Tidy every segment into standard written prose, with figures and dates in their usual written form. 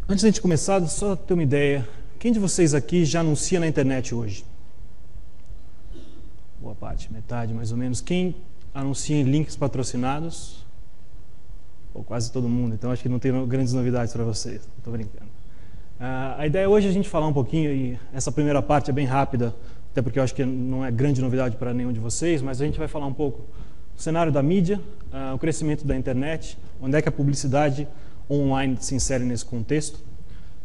Antes de a gente começar, só ter uma ideia. Quem de vocês aqui já anuncia na internet hoje? Boa parte, metade mais ou menos. Quem anuncia em links patrocinados? Ou quase todo mundo, então acho que não tem grandes novidades para vocês. Estou brincando. A ideia hoje é a gente falar um pouquinho, e essa primeira parte é bem rápida, até porque eu acho que não é grande novidade para nenhum de vocês, mas a gente vai falar um pouco do cenário da mídia, o crescimento da internet, onde é que a publicidade online se insere nesse contexto.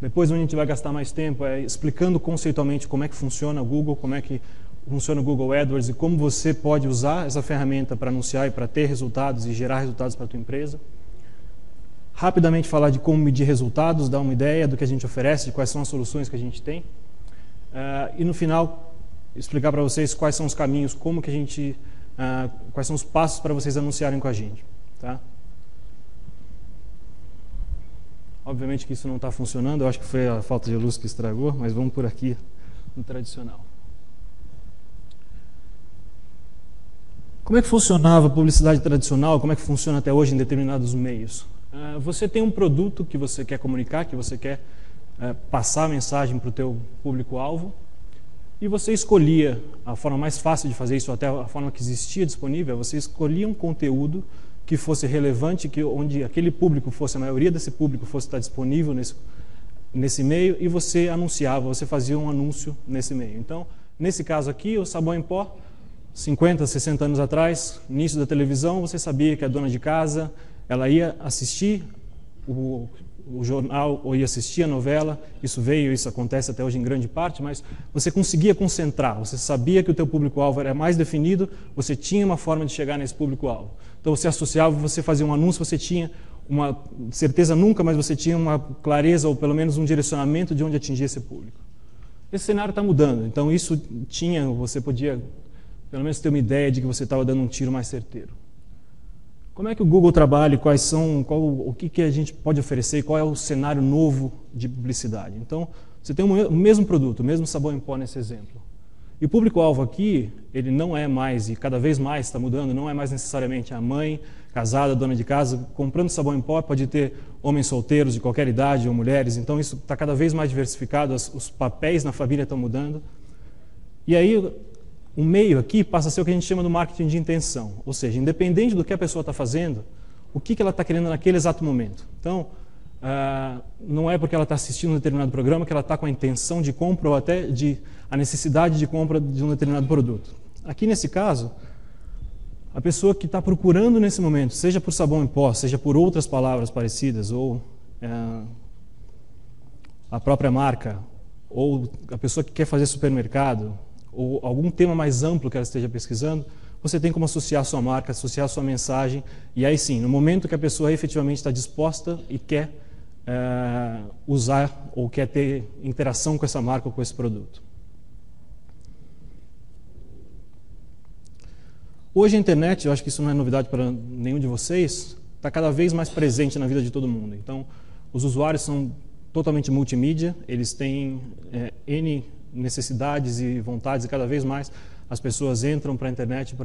Depois, onde a gente vai gastar mais tempo é explicando conceitualmente como é que funciona o Google, como é que funciona o Google AdWords e como você pode usar essa ferramenta para anunciar e para ter resultados e gerar resultados para a tua empresa. Rapidamente falar de como medir resultados, dar uma ideia do que a gente oferece, de quais são as soluções que a gente tem. E no final, explicar para vocês quais são os caminhos, como que a gente, quais são os passos para vocês anunciarem com a gente. Tá? Obviamente que isso não está funcionando, eu acho que foi a falta de luz que estragou, mas vamos por aqui no tradicional. Como é que funcionava a publicidade tradicional? Como é que funciona até hoje em determinados meios? Você tem um produto que você quer comunicar, que você quer passar a mensagem para o teu público-alvo, e você escolhia a forma mais fácil de fazer isso, até a forma que existia disponível, você escolhia um conteúdo que fosse relevante, onde aquele público fosse, a maioria desse público fosse estar disponível nesse meio, e você anunciava, você fazia um anúncio nesse meio. Então, nesse caso aqui, o sabão em pó, 50, 60 anos atrás, início da televisão, você sabia que a dona de casa, ela ia assistir o jornal ou ia assistir a novela, isso acontece até hoje em grande parte, mas você conseguia concentrar, você sabia que o teu público-alvo era mais definido, você tinha uma forma de chegar nesse público-alvo. Então você associava, você fazia um anúncio, você tinha uma certeza nunca, mas você tinha uma clareza ou pelo menos um direcionamento de onde atingir esse público. Esse cenário está mudando, então você podia pelo menos ter uma ideia de que você estava dando um tiro mais certeiro. Como é que o Google trabalha, o que a gente pode oferecer, qual é o cenário novo de publicidade? Então, você tem o mesmo produto, o mesmo sabão em pó nesse exemplo. E o público-alvo aqui, ele não é mais, e cada vez mais está mudando, não é mais necessariamente a mãe, casada, dona de casa, comprando sabão em pó, pode ter homens solteiros de qualquer idade ou mulheres, então isso está cada vez mais diversificado, os papéis na família estão mudando. E aí, o meio aqui passa a ser o que a gente chama do marketing de intenção, ou seja, independente do que a pessoa está fazendo, o que ela está querendo naquele exato momento. Então, não é porque ela está assistindo um determinado programa que ela está com a intenção de compra ou até a necessidade de compra de um determinado produto. Aqui nesse caso, a pessoa que está procurando nesse momento, seja por sabão em pó, seja por outras palavras parecidas, ou a própria marca, ou a pessoa que quer fazer supermercado, ou algum tema mais amplo que ela esteja pesquisando, você tem como associar a sua marca, associar a sua mensagem, e aí sim, no momento que a pessoa efetivamente está disposta e quer usar ou quer ter interação com essa marca ou com esse produto. Hoje a internet, eu acho que isso não é novidade para nenhum de vocês, está cada vez mais presente na vida de todo mundo. Então, os usuários são totalmente multimídia, eles têm N necessidades e vontades, e cada vez mais as pessoas entram para a internet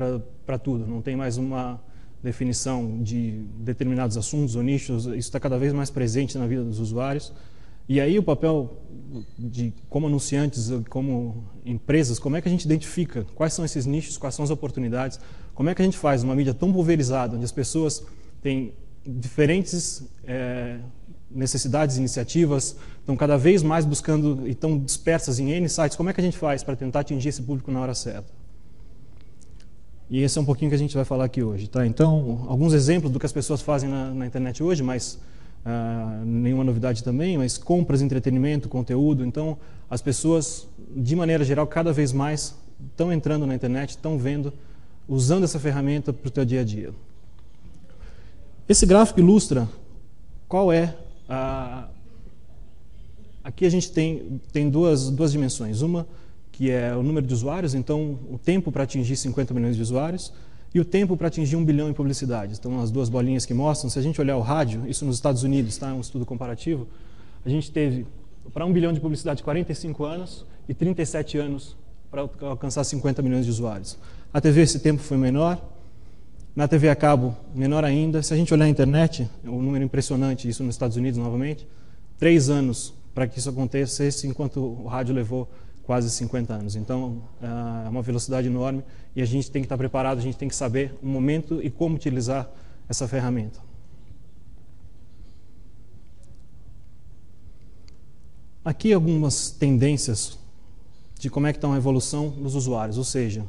para tudo. Não tem mais uma definição de determinados assuntos ou nichos, isso está cada vez mais presente na vida dos usuários. E aí o papel de como anunciantes, como empresas, como é que a gente identifica quais são esses nichos, quais são as oportunidades, como é que a gente faz uma mídia tão pulverizada, onde as pessoas têm diferentes necessidades, iniciativas, estão cada vez mais buscando e estão dispersas em N sites, como é que a gente faz para tentar atingir esse público na hora certa? E esse é um pouquinho que a gente vai falar aqui hoje. Tá? Então, alguns exemplos do que as pessoas fazem na internet hoje, mas nenhuma novidade também, mas compras, entretenimento, conteúdo. Então, as pessoas, de maneira geral, cada vez mais estão entrando na internet, estão vendo, usando essa ferramenta para o seu dia a dia. Esse gráfico ilustra qual é aqui a gente tem duas dimensões. Uma que é o número de usuários, então o tempo para atingir 50 milhões de usuários, e o tempo para atingir 1 bilhão em publicidade. Então, as duas bolinhas que mostram, se a gente olhar o rádio, isso nos Estados Unidos, tá? Um estudo comparativo, a gente teve para 1 bilhão de publicidade 45 anos e 37 anos para alcançar 50 milhões de usuários. A TV, esse tempo foi menor. Na TV a cabo, menor ainda. Se a gente olhar a internet, um número impressionante, isso nos Estados Unidos novamente, 3 anos para que isso acontecesse, enquanto o rádio levou quase 50 anos. Então, é uma velocidade enorme e a gente tem que estar preparado, a gente tem que saber o momento e como utilizar essa ferramenta. Aqui algumas tendências de como é que está a evolução dos usuários, ou seja,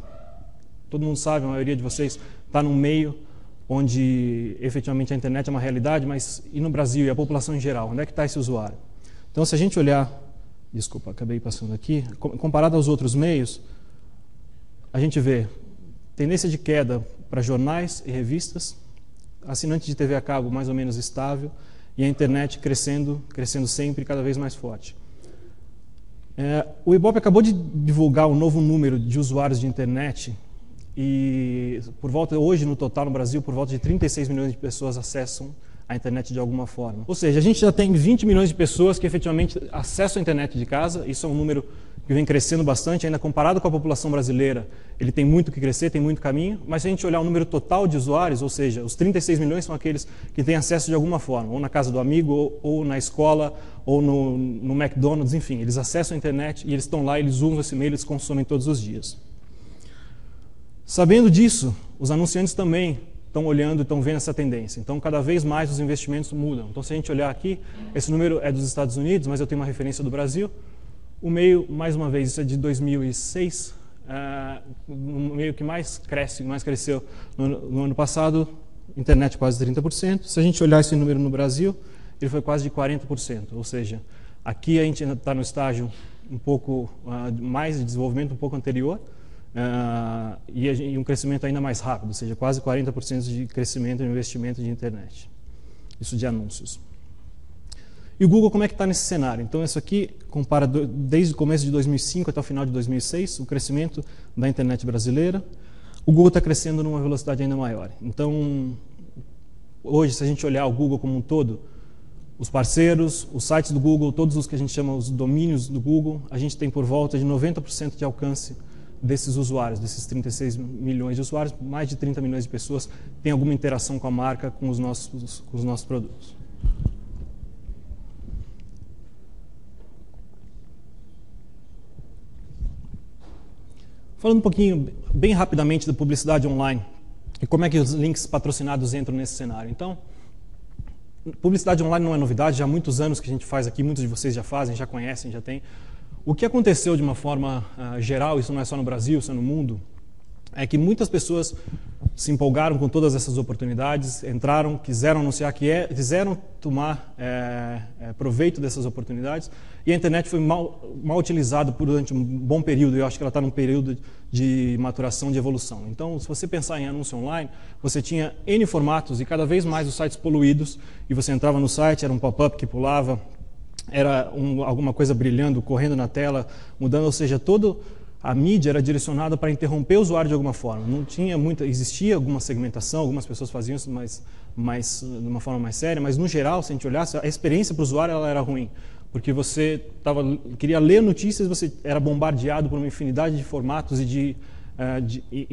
todo mundo sabe, a maioria de vocês está num meio onde efetivamente a internet é uma realidade, mas e no Brasil e a população em geral, onde é que está esse usuário? Então, se a gente olhar, desculpa, acabei passando aqui, comparado aos outros meios, a gente vê tendência de queda para jornais e revistas, assinante de TV a cabo mais ou menos estável, e a internet crescendo sempre, cada vez mais forte. O Ibope acabou de divulgar um novo número de usuários de internet e hoje no total no Brasil, por volta de 36 milhões de pessoas acessam a internet de alguma forma. Ou seja, a gente já tem 20 milhões de pessoas que efetivamente acessam a internet de casa, isso é um número que vem crescendo bastante, ainda comparado com a população brasileira, ele tem muito que crescer, tem muito caminho, mas se a gente olhar o número total de usuários, ou seja, os 36 milhões são aqueles que têm acesso de alguma forma, ou na casa do amigo, ou na escola, ou no McDonald's, enfim, eles acessam a internet e eles estão lá, eles usam esse meio, eles consomem todos os dias. Sabendo disso, os anunciantes também estão olhando e estão vendo essa tendência. Então, cada vez mais os investimentos mudam. Então, se a gente olhar aqui, esse número é dos Estados Unidos, mas eu tenho uma referência do Brasil. O meio, mais uma vez, isso é de 2006, o meio que mais cresceu no ano passado, internet quase 30%. Se a gente olhar esse número no Brasil, ele foi quase de 40%. Ou seja, aqui a gente ainda está no estágio um pouco mais de desenvolvimento, um pouco anterior, e um crescimento ainda mais rápido, ou seja, quase 40% de crescimento no investimento de internet. Isso de anúncios. E o Google, como é que está nesse cenário? Então, isso aqui compara desde o começo de 2005 até o final de 2006, o crescimento da internet brasileira. O Google está crescendo numa velocidade ainda maior. Então, hoje, se a gente olhar o Google como um todo, os parceiros, os sites do Google, todos os que a gente chama os domínios do Google, a gente tem por volta de 90% de alcance desses usuários, desses 36 milhões de usuários, mais de 30 milhões de pessoas têm alguma interação com a marca, com os nossos produtos. Falando um pouquinho, bem rapidamente, da publicidade online e como é que os links patrocinados entram nesse cenário. Então, publicidade online não é novidade, já há muitos anos que a gente faz aqui, muitos de vocês já fazem, já conhecem, já tem. O que aconteceu de uma forma geral, isso não é só no Brasil, isso é no mundo, é que muitas pessoas se empolgaram com todas essas oportunidades, entraram, quiseram anunciar, quiseram tomar proveito dessas oportunidades, e a internet foi mal utilizada durante um bom período, e eu acho que ela está num período de maturação, de evolução. Então, se você pensar em anúncio online, você tinha N formatos e cada vez mais os sites poluídos, e você entrava no site, era um pop-up que pulava, era alguma coisa brilhando, correndo na tela, mudando, ou seja, toda a mídia era direcionada para interromper o usuário de alguma forma. Não tinha existia alguma segmentação, algumas pessoas faziam isso de uma forma mais séria, mas no geral, se a gente olhasse, a experiência para o usuário ela era ruim, porque você queria ler notícias, você era bombardeado por uma infinidade de formatos e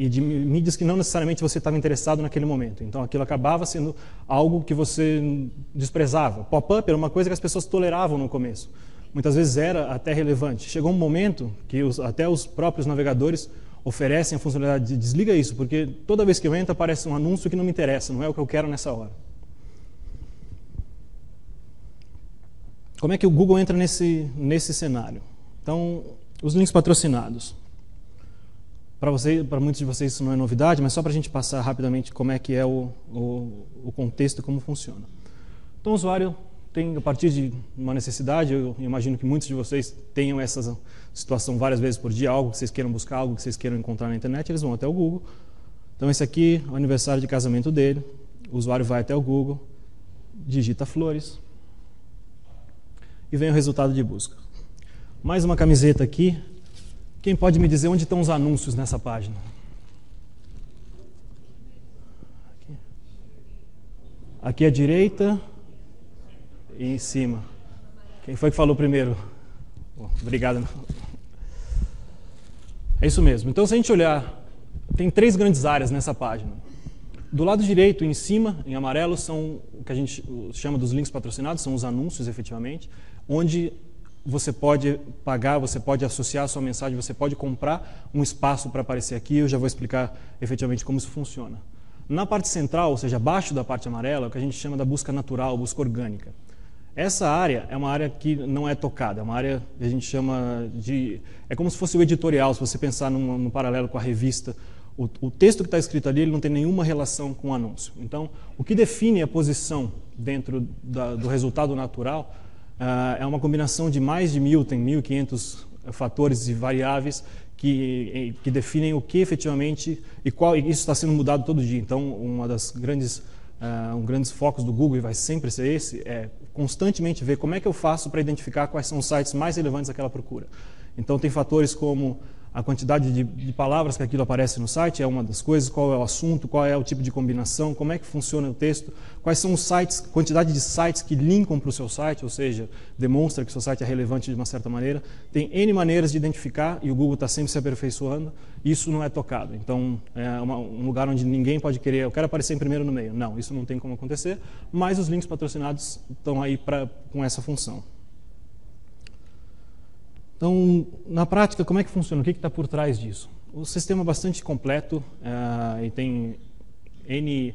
de mídias que não necessariamente você estava interessado naquele momento. Então aquilo acabava sendo algo que você desprezava. Pop-up era uma coisa que as pessoas toleravam no começo. Muitas vezes era até relevante. Chegou um momento que até os próprios navegadores oferecem a funcionalidade de desliga isso, porque toda vez que eu entro aparece um anúncio que não me interessa, não é o que eu quero nessa hora. Como é que o Google entra nesse cenário? Então, os links patrocinados. Para muitos de vocês isso não é novidade, mas só para a gente passar rapidamente como é que é o contexto e como funciona. Então, o usuário tem, a partir de uma necessidade, eu imagino que muitos de vocês tenham essa situação várias vezes por dia, algo que vocês queiram buscar, algo que vocês queiram encontrar na internet, eles vão até o Google. Então, esse aqui é o aniversário de casamento dele, o usuário vai até o Google, digita flores e vem o resultado de busca. Mais uma camiseta aqui. Quem pode me dizer onde estão os anúncios nessa página? Aqui à direita e em cima. Quem foi que falou primeiro? Bom, obrigado. É isso mesmo. Então, se a gente olhar, tem 3 grandes áreas nessa página. Do lado direito, em cima, em amarelo, são o que a gente chama dos links patrocinados, são os anúncios, efetivamente, onde você pode pagar, você pode associar a sua mensagem, você pode comprar um espaço para aparecer aqui. Eu já vou explicar efetivamente como isso funciona. Na parte central, ou seja, abaixo da parte amarela, é o que a gente chama da busca natural, busca orgânica. Essa área é uma área que não é tocada, é uma área que a gente chama de... É como se fosse o editorial, se você pensar num paralelo com a revista. O texto que está escrito ali, ele não tem nenhuma relação com o anúncio. Então, o que define a posição dentro do resultado natural é uma combinação de mais de 1.000, tem 1.500 fatores e variáveis que definem o que efetivamente e isso está sendo mudado todo dia. Então, grandes focos do Google, e vai sempre ser esse, é constantemente ver como é que eu faço para identificar quais são os sites mais relevantes àquela procura. Então, tem fatores como a quantidade de palavras que aquilo aparece no site, é uma das coisas, qual é o assunto, qual é o tipo de combinação, como é que funciona o texto, quais são os sites, quantidade de sites que linkam para o seu site, ou seja, demonstra que o seu site é relevante de uma certa maneira. Tem N maneiras de identificar, e o Google está sempre se aperfeiçoando, e isso não é tocado. Então, é um lugar onde ninguém pode querer, eu quero aparecer em primeiro no meio. Não, isso não tem como acontecer, mas os links patrocinados estão aí com essa função. Então, na prática, como é que funciona? O que está por trás disso? O sistema é bastante completo e tem N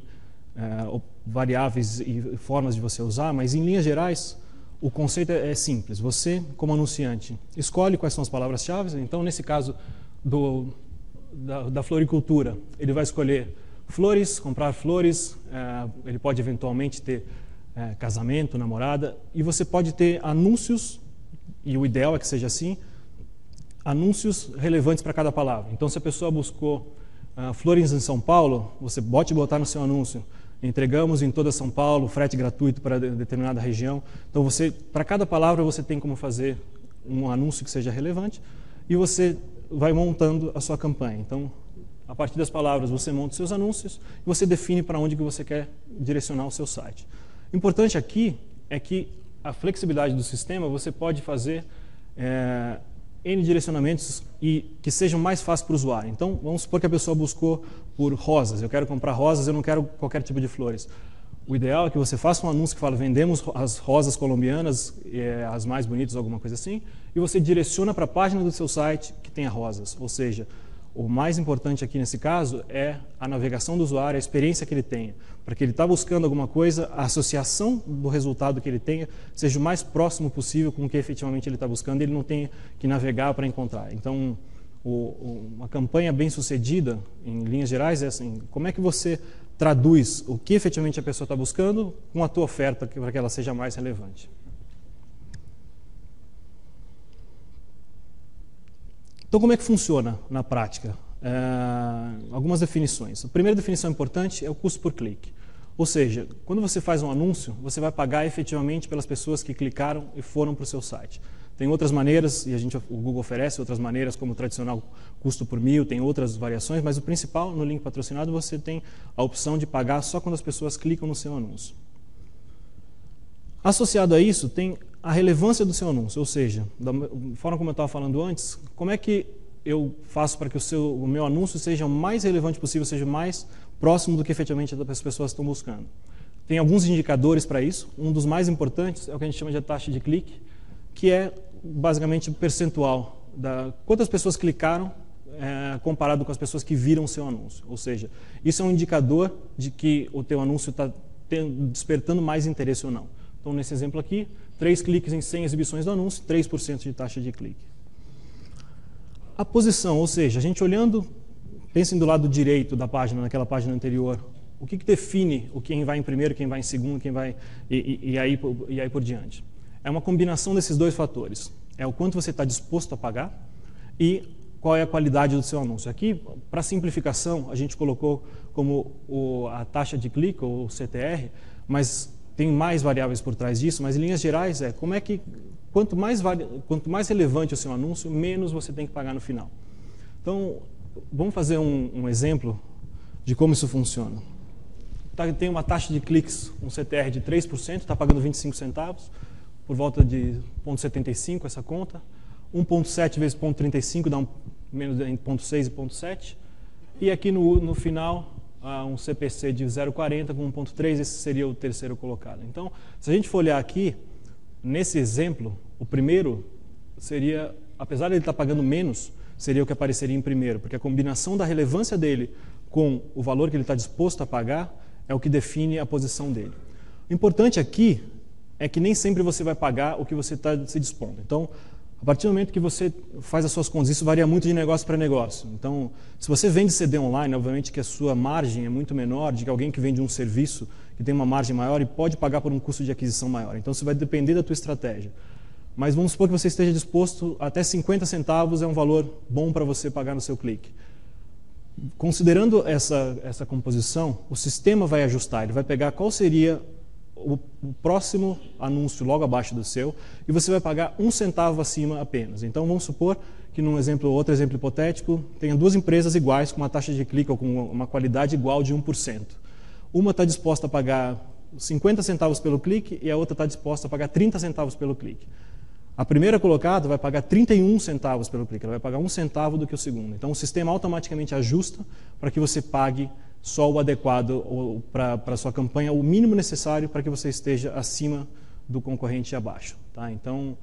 variáveis e formas de você usar, mas em linhas gerais, o conceito é simples. Você, como anunciante, escolhe quais são as palavras-chave. Então, nesse caso da floricultura, ele vai escolher flores, comprar flores, ele pode eventualmente ter casamento, namorada, e você pode ter anúncios, e o ideal é que seja assim, anúncios relevantes para cada palavra. Então, se a pessoa buscou flores em São Paulo, você pode botar no seu anúncio: entregamos em toda São Paulo, frete gratuito para determinada região. Então, para cada palavra, você tem como fazer um anúncio que seja relevante e você vai montando a sua campanha. Então, a partir das palavras, você monta os seus anúncios e você define para onde que você quer direcionar o seu site. O importante aqui é que a flexibilidade do sistema, você pode fazer N direcionamentos e que sejam mais fáceis para o usuário. Então, vamos supor que a pessoa buscou por rosas. Eu quero comprar rosas, eu não quero qualquer tipo de flores. O ideal é que você faça um anúncio que fala: vendemos as rosas colombianas, as mais bonitas, alguma coisa assim, e você direciona para a página do seu site que tenha rosas. Ou seja, o mais importante aqui nesse caso é a navegação do usuário, a experiência que ele tenha. Para que ele está buscando alguma coisa, a associação do resultado que ele tenha seja o mais próximo possível com o que efetivamente ele está buscando, e ele não tenha que navegar para encontrar. Então, uma campanha bem sucedida, em linhas gerais, é assim: como é que você traduz o que efetivamente a pessoa está buscando com a tua oferta para que ela seja mais relevante. Então, como é que funciona na prática? Algumas definições. A primeira definição importante é o custo por clique. Ou seja, quando você faz um anúncio, você vai pagar efetivamente pelas pessoas que clicaram e foram para o seu site. Tem outras maneiras, e o Google oferece outras maneiras, como o tradicional custo por 1.000, tem outras variações, mas o principal, no link patrocinado, você tem a opção de pagar só quando as pessoas clicam no seu anúncio. Associado a isso, tem a relevância do seu anúncio, ou seja, da forma como eu estava falando antes, como é que eu faço para que o meu anúncio seja o mais relevante possível, seja o mais próximo do que efetivamente as pessoas estão buscando. Tem alguns indicadores para isso. Um dos mais importantes é o que a gente chama de taxa de clique, que é basicamente o percentual da quantas pessoas clicaram comparado com as pessoas que viram o seu anúncio. Ou seja, isso é um indicador de que o teu anúncio está despertando mais interesse ou não. Então, nesse exemplo aqui, 3 cliques em 100 exibições do anúncio, 3% de taxa de clique. A posição, ou seja, a gente olhando, pensem do lado direito da página, naquela página anterior, o que define quem vai em primeiro, quem vai em segundo, quem vai e aí por diante. É uma combinação desses dois fatores. É o quanto você está disposto a pagar e qual é a qualidade do seu anúncio. Aqui, para simplificação, a gente colocou como a taxa de clique, ou CTR, mas tem mais variáveis por trás disso, mas em linhas gerais quanto mais relevante o seu anúncio, menos você tem que pagar no final. Então, vamos fazer um exemplo de como isso funciona. Tem uma taxa de cliques, um CTR de 3%, está pagando 25 centavos, por volta de 0,75 essa conta. 1,7 vezes 0,35 dá menos de 0,6 e 0,7. E aqui no final um CPC de 0,40 com 1,3, esse seria o terceiro colocado. Então, se a gente for olhar aqui, nesse exemplo, o primeiro seria, apesar de ele estar pagando menos, seria o que apareceria em primeiro, porque a combinação da relevância dele com o valor que ele está disposto a pagar é o que define a posição dele. O importante aqui é que nem sempre você vai pagar o que você está se dispondo. Então, a partir do momento que você faz as suas contas, isso varia muito de negócio para negócio. Então, se você vende CD online, obviamente que a sua margem é muito menor de que alguém que vende um serviço que tem uma margem maior e pode pagar por um custo de aquisição maior. Então, isso vai depender da tua estratégia. Mas vamos supor que você esteja disposto, até 50 centavos é um valor bom para você pagar no seu clique. Considerando essa composição, o sistema vai ajustar, ele vai pegar qual seria o próximo anúncio logo abaixo do seu e você vai pagar 1 centavo acima apenas. Então vamos supor que num outro exemplo hipotético, tenha duas empresas iguais com uma taxa de clique ou com uma qualidade igual de 1%. Uma está disposta a pagar 50 centavos pelo clique e a outra está disposta a pagar 30 centavos pelo clique. A primeira colocada vai pagar 31 centavos pelo clique, ela vai pagar 1 centavo do que o segundo. Então o sistema automaticamente ajusta para que você pague só o adequado para a sua campanha, o mínimo necessário para que você esteja acima do concorrente abaixo. Tá? Então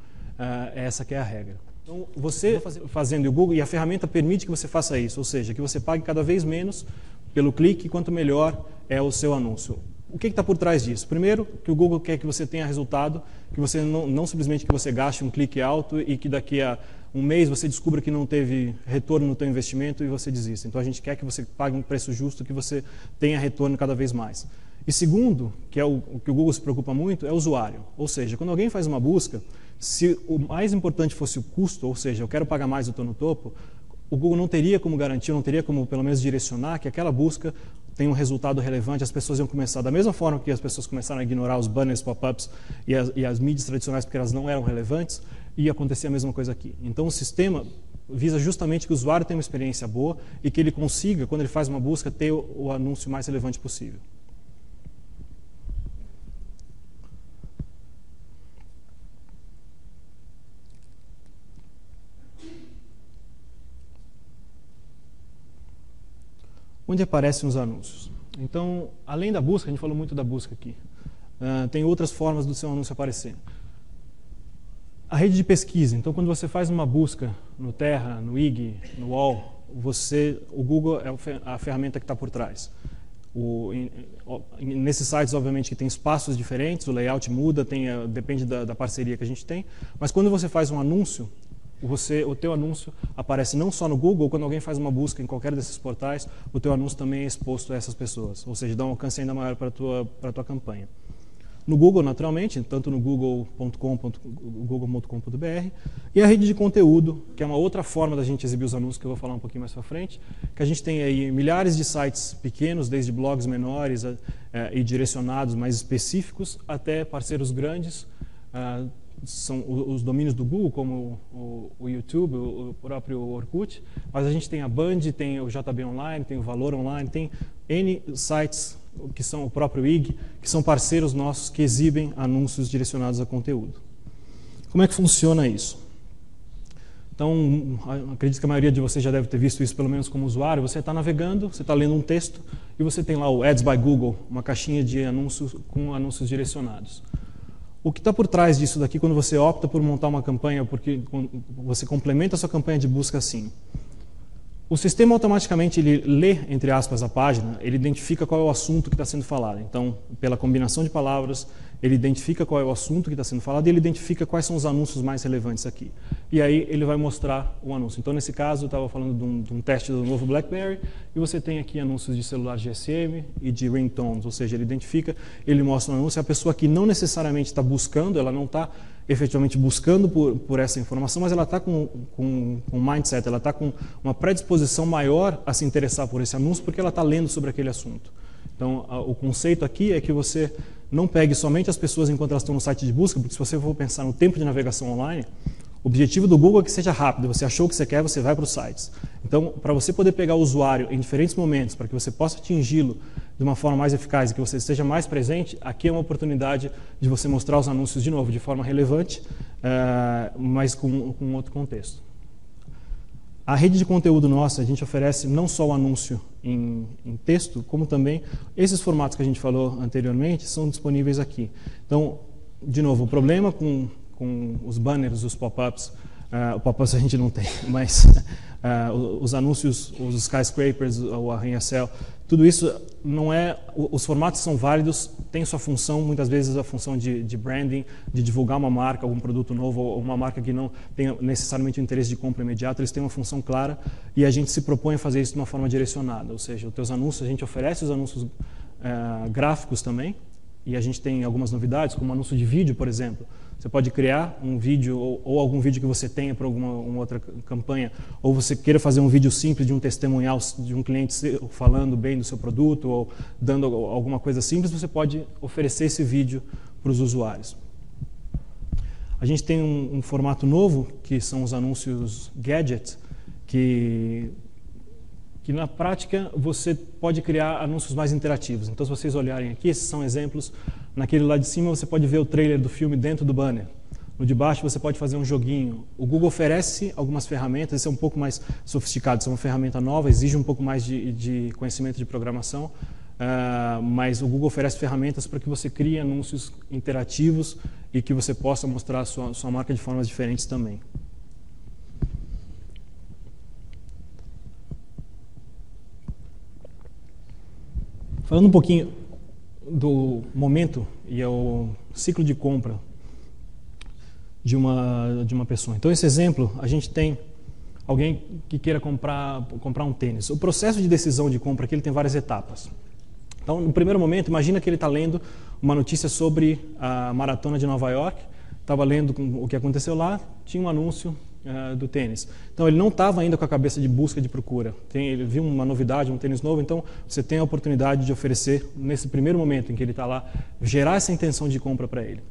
essa que é a regra. Então você fazendo o Google, e a ferramenta permite que você faça isso, ou seja, que você pague cada vez menos pelo clique, quanto melhor é o seu anúncio. O que está por trás disso? Primeiro, que o Google quer que você tenha resultado, que você não simplesmente que você gaste um clique alto e que daqui a um mês você descubra que não teve retorno no teu investimento e você desista. Então a gente quer que você pague um preço justo, que você tenha retorno cada vez mais. E segundo, que é o que o Google se preocupa muito, é o usuário. Ou seja, quando alguém faz uma busca, se o mais importante fosse o custo, ou seja, eu quero pagar mais, eu estou no topo, o Google não teria como garantir, não teria como pelo menos direcionar que aquela busca tem um resultado relevante, as pessoas iam começar, da mesma forma que as pessoas começaram a ignorar os banners, pop-ups e as mídias tradicionais porque elas não eram relevantes, ia acontecer a mesma coisa aqui. Então o sistema visa justamente que o usuário tenha uma experiência boa e que ele consiga, quando ele faz uma busca, ter o anúncio mais relevante possível. Onde aparecem os anúncios? Então, além da busca, a gente falou muito da busca aqui, tem outras formas do seu anúncio aparecer. A rede de pesquisa, então quando você faz uma busca no Terra, no IG, no UOL, o Google é a ferramenta que está por trás. Nesses sites, obviamente, que tem espaços diferentes, o layout muda, depende da parceria que a gente tem, mas quando você faz um anúncio, o teu anúncio aparece não só no Google, quando alguém faz uma busca em qualquer desses portais, o teu anúncio também é exposto a essas pessoas, ou seja, dá um alcance ainda maior para a tua campanha. No Google, naturalmente, tanto no google.com.br, e a rede de conteúdo, que é uma outra forma da gente exibir os anúncios, que eu vou falar um pouquinho mais para frente, que a gente tem aí milhares de sites pequenos, desde blogs menores e direcionados mais específicos, até parceiros grandes, são os domínios do Google, como o YouTube, o próprio Orkut, mas a gente tem a Band, tem o JB Online, tem o Valor Online, tem N sites que são o próprio IG, que são parceiros nossos que exibem anúncios direcionados a conteúdo. Como é que funciona isso? Então, acredito que a maioria de vocês já deve ter visto isso, pelo menos como usuário. Você está navegando, você está lendo um texto e você tem lá o Ads by Google, uma caixinha de anúncios com anúncios direcionados. O que está por trás disso daqui, quando você opta por montar uma campanha, porque você complementa a sua campanha de busca assim, o sistema automaticamente ele lê, entre aspas, a página, ele identifica qual é o assunto que está sendo falado. Então, pela combinação de palavras, ele identifica qual é o assunto que está sendo falado e ele identifica quais são os anúncios mais relevantes aqui. E aí ele vai mostrar o anúncio. Então, nesse caso, eu estava falando de um teste do novo BlackBerry e você tem aqui anúncios de celular GSM e de ringtones, ou seja, ele identifica, ele mostra o anúncio. A pessoa que não necessariamente está buscando, ela não está efetivamente buscando por essa informação, mas ela está com um mindset, ela está com uma predisposição maior a se interessar por esse anúncio porque ela está lendo sobre aquele assunto. Então, o conceito aqui é que você não pegue somente as pessoas enquanto elas estão no site de busca, porque se você for pensar no tempo de navegação online, o objetivo do Google é que seja rápido, você achou o que você quer, você vai para os sites. Então, para você poder pegar o usuário em diferentes momentos, para que você possa atingi-lo de uma forma mais eficaz e que você esteja mais presente, aqui é uma oportunidade de você mostrar os anúncios de novo, de forma relevante, mas com outro contexto. A rede de conteúdo nossa, a gente oferece não só o anúncio em texto, como também esses formatos que a gente falou anteriormente são disponíveis aqui. Então, de novo, o problema com os banners, os pop-ups, o pop-ups a gente não tem, mas os anúncios, os skyscrapers, o arranha-céu, tudo isso não é... Os formatos são válidos, têm sua função, muitas vezes a função de branding, de divulgar uma marca, algum produto novo, ou uma marca que não tem necessariamente o interesse de compra imediata, eles têm uma função clara e a gente se propõe a fazer isso de uma forma direcionada, ou seja, os teus anúncios, a gente oferece os anúncios gráficos também, e a gente tem algumas novidades, como anúncio de vídeo, por exemplo. Você pode criar um vídeo ou algum vídeo que você tenha para uma outra campanha, ou você queira fazer um vídeo simples de um testemunhal de um cliente falando bem do seu produto ou dando alguma coisa simples, você pode oferecer esse vídeo para os usuários. A gente tem um formato novo, que são os anúncios gadget, que na prática você pode criar anúncios mais interativos. Então, se vocês olharem aqui, esses são exemplos. Naquele lá de cima você pode ver o trailer do filme dentro do banner. No de baixo você pode fazer um joguinho. O Google oferece algumas ferramentas, esse é um pouco mais sofisticado, isso é uma ferramenta nova, exige um pouco mais de conhecimento de programação, mas o Google oferece ferramentas para que você crie anúncios interativos e que você possa mostrar a sua marca de formas diferentes também. Falando um pouquinho do momento e o ciclo de compra de uma pessoa. Então, esse exemplo, a gente tem alguém que queira comprar um tênis. O processo de decisão de compra aqui ele tem várias etapas. Então, no primeiro momento, imagina que ele está lendo uma notícia sobre a maratona de Nova York, estava lendo o que aconteceu lá, tinha um anúncio do tênis. Então, ele não estava ainda com a cabeça de busca, de procura. Ele viu uma novidade, um tênis novo, então você tem a oportunidade de oferecer, nesse primeiro momento em que ele está lá, gerar essa intenção de compra para ele.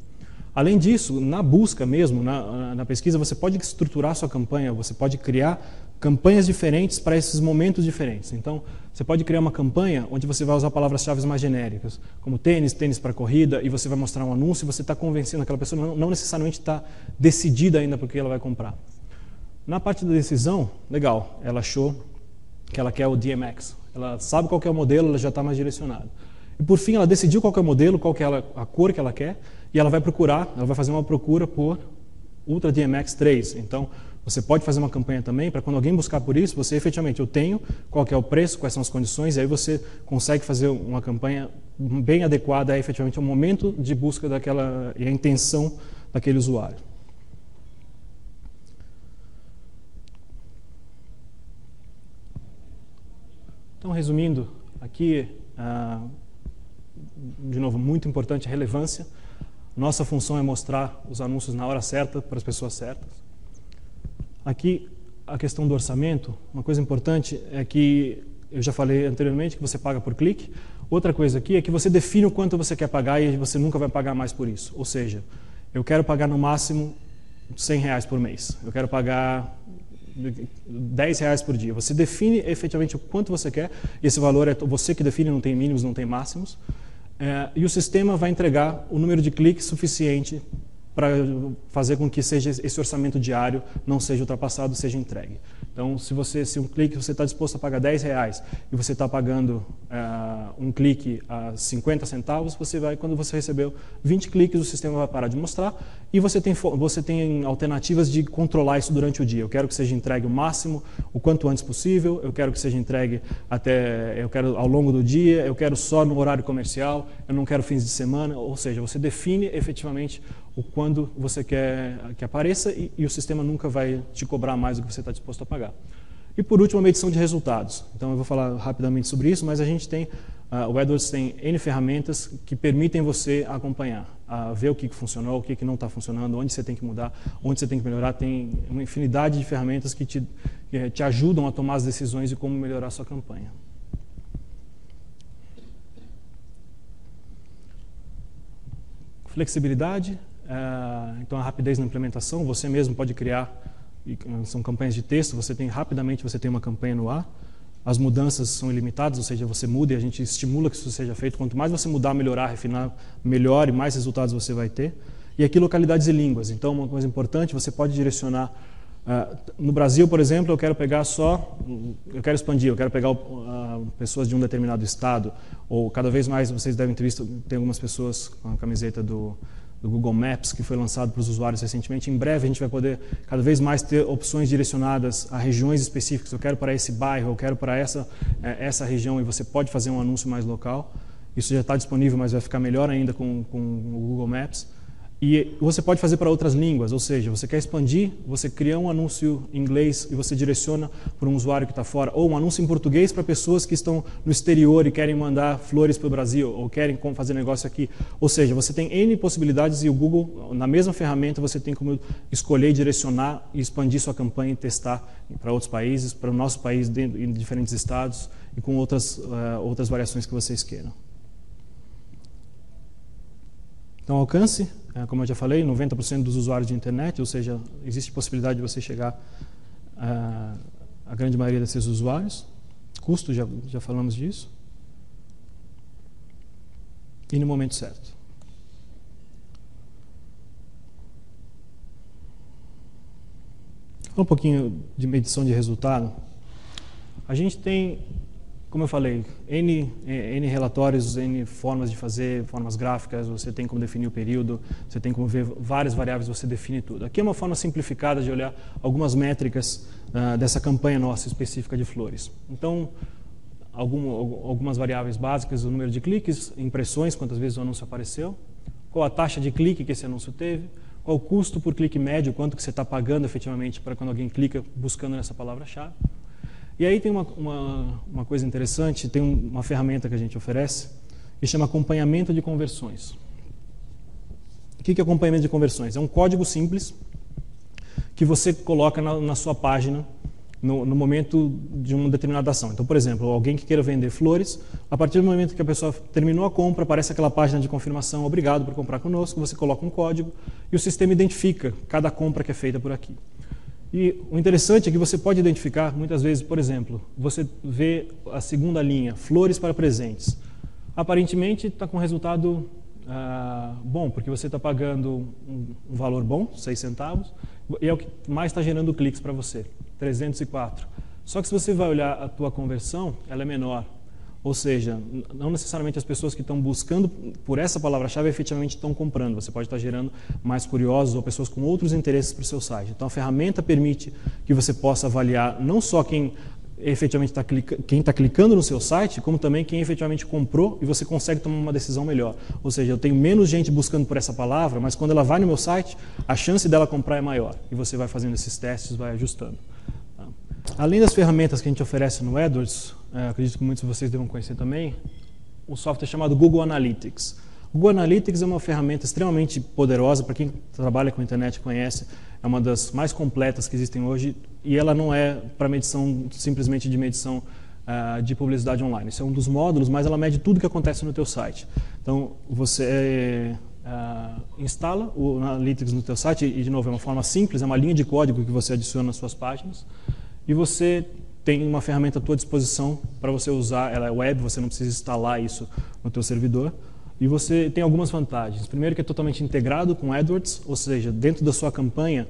Além disso, na busca mesmo, na pesquisa, você pode estruturar sua campanha, você pode criar campanhas diferentes para esses momentos diferentes. Então, você pode criar uma campanha onde você vai usar palavras-chave mais genéricas, como tênis, tênis para corrida, e você vai mostrar um anúncio e você está convencendo aquela pessoa, não necessariamente está decidida ainda por que ela vai comprar. Na parte da decisão, legal, ela achou que ela quer o DMX. Ela sabe qual que é o modelo, ela já está mais direcionada. E por fim, ela decidiu qual que é o modelo, qual que é a cor que ela quer, e ela vai procurar, ela vai fazer uma procura por Ultra DMX 3. Então, você pode fazer uma campanha também, para quando alguém buscar por isso, você efetivamente, eu tenho, qual que é o preço, quais são as condições, e aí você consegue fazer uma campanha bem adequada, efetivamente, ao momento de busca daquela, e a intenção daquele usuário. Então, resumindo, aqui, de novo, muito importante a relevância. Nossa função é mostrar os anúncios na hora certa, para as pessoas certas. Aqui, a questão do orçamento, uma coisa importante é que, eu já falei anteriormente, que você paga por clique. Outra coisa aqui é que você define o quanto você quer pagar e você nunca vai pagar mais por isso. Ou seja, eu quero pagar no máximo R$100 por mês. Eu quero pagar R$10 por dia. Você define efetivamente o quanto você quer, esse valor é você que define, não tem mínimos, não tem máximos, e o sistema vai entregar o número de cliques suficiente para fazer com que esse orçamento diário não seja ultrapassado, seja entregue. Então, se um clique você está disposto a pagar R$10 e você está pagando um clique a 50 centavos, quando você recebeu 20 cliques, o sistema vai parar de mostrar e você tem alternativas de controlar isso durante o dia. Eu quero que seja entregue o máximo, o quanto antes possível, eu quero que seja entregue eu quero ao longo do dia, eu quero só no horário comercial, eu não quero fins de semana, ou seja, você define efetivamente quando você quer que apareça e o sistema nunca vai te cobrar mais do que você está disposto a pagar. E por último, a medição de resultados. Então eu vou falar rapidamente sobre isso, mas a gente tem, o AdWords tem N ferramentas que permitem você acompanhar, ver o que funcionou, o que não está funcionando, onde você tem que mudar, onde você tem que melhorar. Tem uma infinidade de ferramentas que te ajudam a tomar as decisões de como melhorar a sua campanha. Flexibilidade. Então, a rapidez na implementação, você mesmo pode criar, são campanhas de texto, rapidamente você tem uma campanha no ar, as mudanças são ilimitadas, ou seja, você muda e a gente estimula que isso seja feito, quanto mais você mudar, melhorar, refinar, melhor e mais resultados você vai ter. E aqui localidades e línguas, então uma coisa importante, você pode direcionar No Brasil, por exemplo, eu quero pegar eu quero expandir, eu quero pegar pessoas de um determinado estado, ou cada vez mais vocês devem ter visto, tem algumas pessoas com a camiseta do Google Maps, que foi lançado para os usuários recentemente. Em breve a gente vai poder cada vez mais ter opções direcionadas a regiões específicas. Eu quero para esse bairro, eu quero para essa região, e você pode fazer um anúncio mais local. Isso já está disponível, mas vai ficar melhor ainda com o Google Maps. E você pode fazer para outras línguas, ou seja, você quer expandir, você cria um anúncio em inglês e você direciona para um usuário que está fora, ou um anúncio em português para pessoas que estão no exterior e querem mandar flores para o Brasil, ou querem fazer negócio aqui. Ou seja, você tem N possibilidades e o Google, na mesma ferramenta, você tem como escolher, direcionar e expandir sua campanha e testar para outros países, para o nosso país, em diferentes estados e com outras variações que vocês queiram. Então, alcance, como eu já falei, 90% dos usuários de internet, ou seja, existe possibilidade de você chegar à grande maioria desses usuários. Custo, já falamos disso. E no momento certo. Um pouquinho de medição de resultado. A gente tem, como eu falei, N relatórios, N formas de fazer, formas gráficas, você tem como definir o período, você tem como ver várias variáveis, você define tudo. Aqui é uma forma simplificada de olhar algumas métricas dessa campanha nossa específica de flores. Então, algumas variáveis básicas, o número de cliques, impressões, quantas vezes o anúncio apareceu, qual a taxa de clique que esse anúncio teve, qual o custo por clique médio, quanto que você está pagando efetivamente para quando alguém clica buscando nessa palavra-chave. E aí tem uma coisa interessante, tem uma ferramenta que a gente oferece, que chama acompanhamento de conversões. O que é acompanhamento de conversões? É um código simples que você coloca na sua página no momento de uma determinada ação. Então, por exemplo, alguém que queira vender flores, a partir do momento que a pessoa terminou a compra, aparece aquela página de confirmação, obrigado por comprar conosco, você coloca um código e o sistema identifica cada compra que é feita por aqui. E o interessante é que você pode identificar, muitas vezes, por exemplo, você vê a segunda linha, flores para presentes. Aparentemente está com resultado bom, porque você está pagando um valor bom, 6 centavos, e é o que mais está gerando cliques para você, 304. Só que se você vai olhar a tua conversão, ela é menor. Ou seja, não necessariamente as pessoas que estão buscando por essa palavra-chave efetivamente estão comprando. Você pode estar gerando mais curiosos ou pessoas com outros interesses para o seu site. Então a ferramenta permite que você possa avaliar não só quem efetivamente está clicando no seu site, como também quem efetivamente comprou, e você consegue tomar uma decisão melhor. Ou seja, eu tenho menos gente buscando por essa palavra, mas quando ela vai no meu site, a chance dela comprar é maior. E você vai fazendo esses testes, vai ajustando. Além das ferramentas que a gente oferece no AdWords, acredito que muitos de vocês devam conhecer também, um software chamado Google Analytics. O Google Analytics é uma ferramenta extremamente poderosa, para quem trabalha com a internet conhece, é uma das mais completas que existem hoje, e ela não é para medição, simplesmente de medição de publicidade online. Isso é um dos módulos, mas ela mede tudo que acontece no teu site. Então, você instala o Analytics no teu site, e de novo, é uma forma simples, é uma linha de código que você adiciona nas suas páginas, e você tem uma ferramenta à tua disposição para você usar, ela é web, você não precisa instalar isso no teu servidor. E você tem algumas vantagens. Primeiro que é totalmente integrado com AdWords, ou seja, dentro da sua campanha,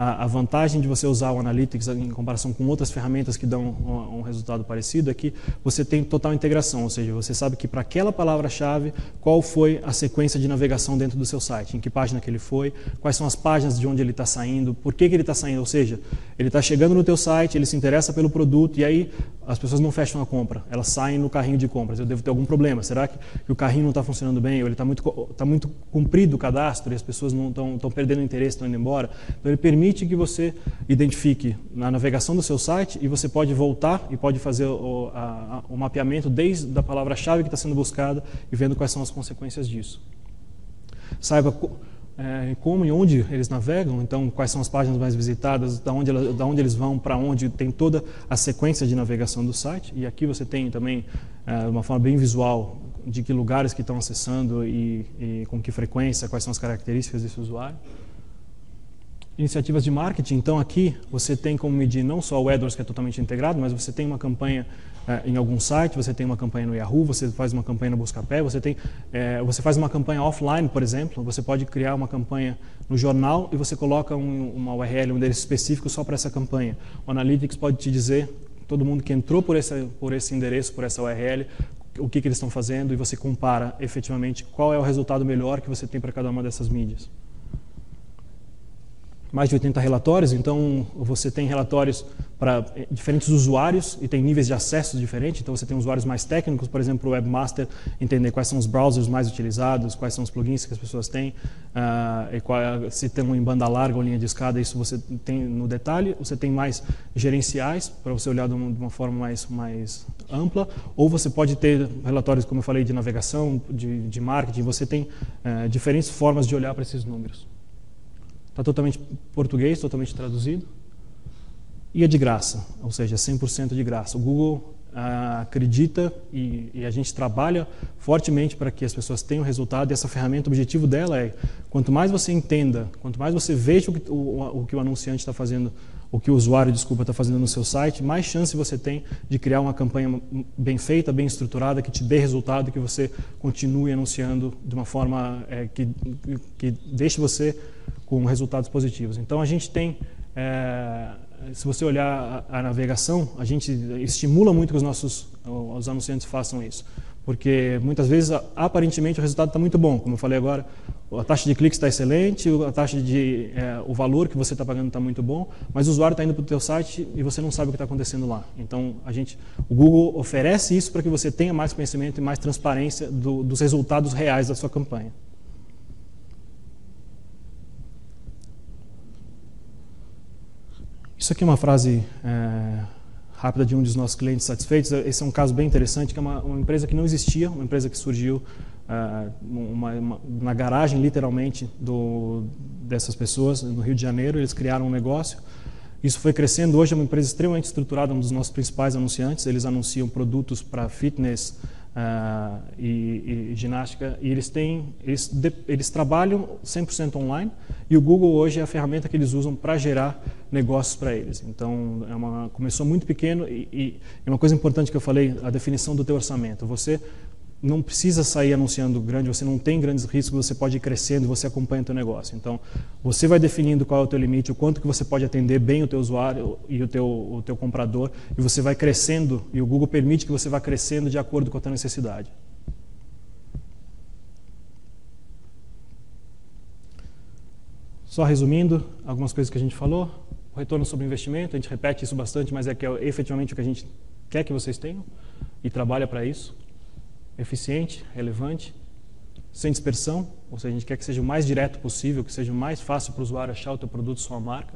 a vantagem de você usar o Analytics em comparação com outras ferramentas que dão um resultado parecido é que você tem total integração, ou seja, você sabe que para aquela palavra-chave, qual foi a sequência de navegação dentro do seu site, em que página que ele foi, quais são as páginas de onde ele está saindo, por que ele está saindo, ou seja, ele está chegando no teu site, ele se interessa pelo produto e aí as pessoas não fecham a compra, elas saem no carrinho de compras. Eu devo ter algum problema, será que o carrinho não está funcionando bem, ou ele está muito comprido o cadastro e as pessoas não estão perdendo interesse, estão indo embora? Então ele permite que você identifique na navegação do seu site e você pode voltar e pode fazer o mapeamento desde a palavra-chave que está sendo buscada e vendo quais são as consequências disso. Saiba como e onde eles navegam, então quais são as páginas mais visitadas, da onde eles vão, para onde, tem toda a sequência de navegação do site. E aqui você tem também uma forma bem visual de que lugares que estão acessando e com que frequência, quais são as características desse usuário. Iniciativas de marketing, então aqui você tem como medir não só o AdWords, que é totalmente integrado, mas você tem uma campanha em algum site, você tem uma campanha no Yahoo, você faz uma campanha no Buscapé, você faz uma campanha offline, por exemplo, você pode criar uma campanha no jornal e você coloca uma URL, um endereço específico só para essa campanha. O Analytics pode te dizer, todo mundo que entrou por esse endereço, por essa URL, o que eles estão fazendo, e você compara efetivamente qual é o resultado melhor que você tem para cada uma dessas mídias. Mais de 80 relatórios, então você tem relatórios para diferentes usuários e tem níveis de acesso diferentes. Então você tem usuários mais técnicos, por exemplo, o Webmaster, entender quais são os browsers mais utilizados, quais são os plugins que as pessoas têm, se tem em banda larga ou linha de escada, isso você tem no detalhe. Você tem mais gerenciais, para você olhar de uma forma mais ampla, ou você pode ter relatórios, como eu falei, de navegação, de marketing. Você tem diferentes formas de olhar para esses números. Está totalmente português, totalmente traduzido. E é de graça, ou seja, 100% de graça. O Google acredita e a gente trabalha fortemente para que as pessoas tenham resultado. E essa ferramenta, o objetivo dela é, quanto mais você entenda, quanto mais você veja o que o anunciante está fazendo, o que o usuário, está fazendo no seu site, mais chance você tem de criar uma campanha bem feita, bem estruturada, que te dê resultado, que você continue anunciando de uma forma que deixe você com resultados positivos. Então a gente tem, se você olhar a navegação, a gente estimula muito que os anunciantes façam isso, porque muitas vezes aparentemente o resultado está muito bom, como eu falei agora, a taxa de cliques está excelente, a taxa o valor que você está pagando está muito bom, mas o usuário está indo para o teu site e você não sabe o que está acontecendo lá. Então o Google oferece isso para que você tenha mais conhecimento e mais transparência dos resultados reais da sua campanha. Isso aqui é uma frase rápida de um dos nossos clientes satisfeitos. Esse é um caso bem interessante, que é uma empresa que não existia, uma empresa que surgiu na garagem, literalmente, dessas pessoas, no Rio de Janeiro. Eles criaram um negócio. Isso foi crescendo. Hoje é uma empresa extremamente estruturada, um dos nossos principais anunciantes. Eles anunciam produtos para fitness e ginástica, e eles trabalham 100% online, e o Google hoje é a ferramenta que eles usam para gerar negócios para eles. Então começou muito pequeno, e uma coisa importante que eu falei, a definição do teu orçamento. Você não precisa sair anunciando grande, você não tem grandes riscos, você pode ir crescendo, você acompanha o teu negócio. Então, você vai definindo qual é o teu limite, o quanto que você pode atender bem o teu usuário e o teu comprador, e você vai crescendo, e o Google permite que você vá crescendo de acordo com a tua necessidade. Só resumindo, algumas coisas que a gente falou. O retorno sobre investimento, a gente repete isso bastante, mas é efetivamente o que a gente quer que vocês tenham, e trabalha para isso. Eficiente, relevante, sem dispersão, ou seja, a gente quer que seja o mais direto possível, que seja o mais fácil para o usuário achar o teu produto, sua marca,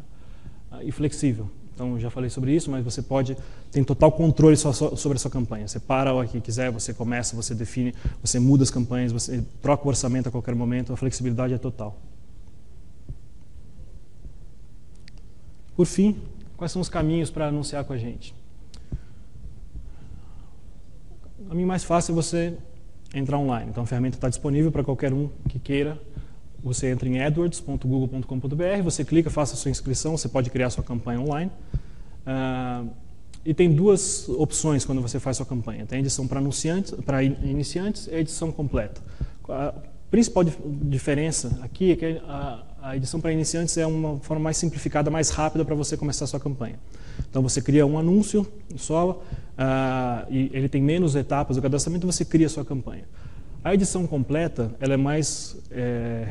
e flexível. Então, eu já falei sobre isso, mas você tem total controle sobre a sua campanha. Você para a hora que quiser, você começa, você define, você muda as campanhas, você troca o orçamento a qualquer momento, a flexibilidade é total. Por fim, quais são os caminhos para anunciar com a gente? O caminho mais fácil é você entrar online. Então a ferramenta está disponível para qualquer um que queira. Você entra em adwords.google.com.br, você clica, faça a sua inscrição, você pode criar sua campanha online. E tem duas opções quando você faz sua campanha. Tem a edição para iniciantes e a edição completa. A principal diferença aqui é que a edição para iniciantes é uma forma mais simplificada, mais rápida para você começar a sua campanha. Então você cria um anúncio só, e ele tem menos etapas do cadastramento, você cria a sua campanha. A edição completa, ela é mais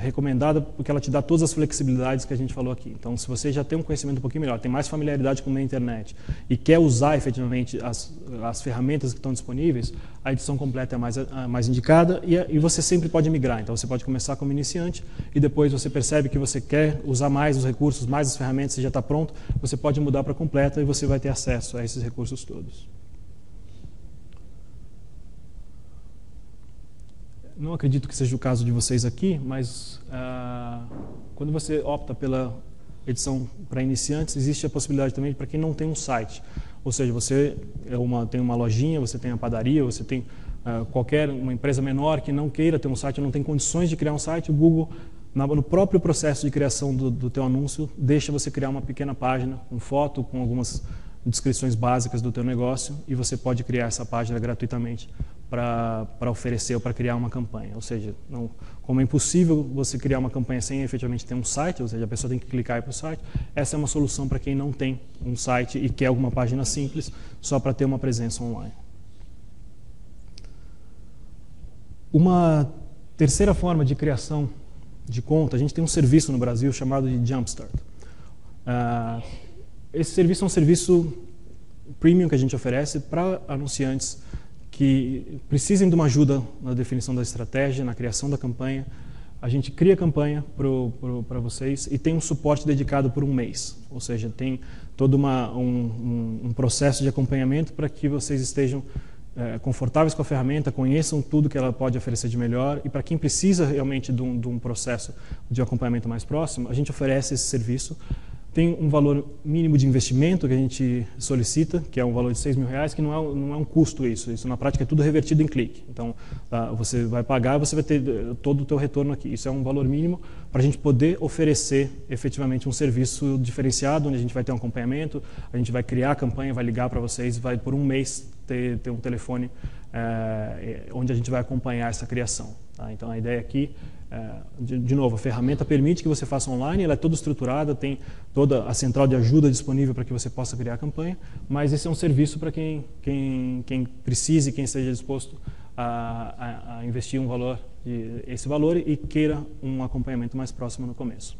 recomendada porque ela te dá todas as flexibilidades que a gente falou aqui. Então, se você já tem um conhecimento um pouquinho melhor, tem mais familiaridade com a internet e quer usar efetivamente as ferramentas que estão disponíveis, a edição completa é a mais indicada, e você sempre pode migrar. Então, você pode começar como iniciante e depois você percebe que você quer usar mais os recursos, mais as ferramentas, você já está pronto, você pode mudar para completa e você vai ter acesso a esses recursos todos. Não acredito que seja o caso de vocês aqui, mas quando você opta pela edição para iniciantes, existe a possibilidade também para quem não tem um site. Ou seja, você tem uma lojinha, você tem uma padaria, você tem uma empresa menor que não queira ter um site, não tem condições de criar um site, o Google no próprio processo de criação do teu anúncio, deixa você criar uma pequena página com foto, com algumas descrições básicas do teu negócio, e você pode criar essa página gratuitamente para oferecer ou para criar uma campanha. Ou seja, como é impossível você criar uma campanha sem efetivamente ter um site, ou seja, a pessoa tem que clicar para o site, essa é uma solução para quem não tem um site e quer alguma página simples só para ter uma presença online. Uma terceira forma de criação de conta, a gente tem um serviço no Brasil chamado de Jumpstart. Esse serviço é um serviço premium que a gente oferece para anunciantes que precisem de uma ajuda na definição da estratégia, na criação da campanha. A gente cria a campanha para vocês e tem um suporte dedicado por um mês. Ou seja, tem todo um processo de acompanhamento para que vocês estejam confortáveis com a ferramenta, conheçam tudo que ela pode oferecer de melhor, e para quem precisa realmente de um processo de acompanhamento mais próximo, a gente oferece esse serviço. Tem um valor mínimo de investimento que a gente solicita, que é um valor de R$6.000, que não é um custo isso. Isso na prática é tudo revertido em clique. Então, você vai pagar e você vai ter todo o teu retorno aqui. Isso é um valor mínimo para a gente poder oferecer efetivamente um serviço diferenciado, onde a gente vai ter um acompanhamento, a gente vai criar a campanha, vai ligar para vocês, vai por um mês ter um telefone onde a gente vai acompanhar essa criação. Tá? Então, a ideia aqui, de novo, a ferramenta permite que você faça online, ela é toda estruturada, tem toda a central de ajuda disponível para que você possa criar a campanha, mas esse é um serviço para quem precise, quem esteja disposto a investir esse valor e queira um acompanhamento mais próximo no começo.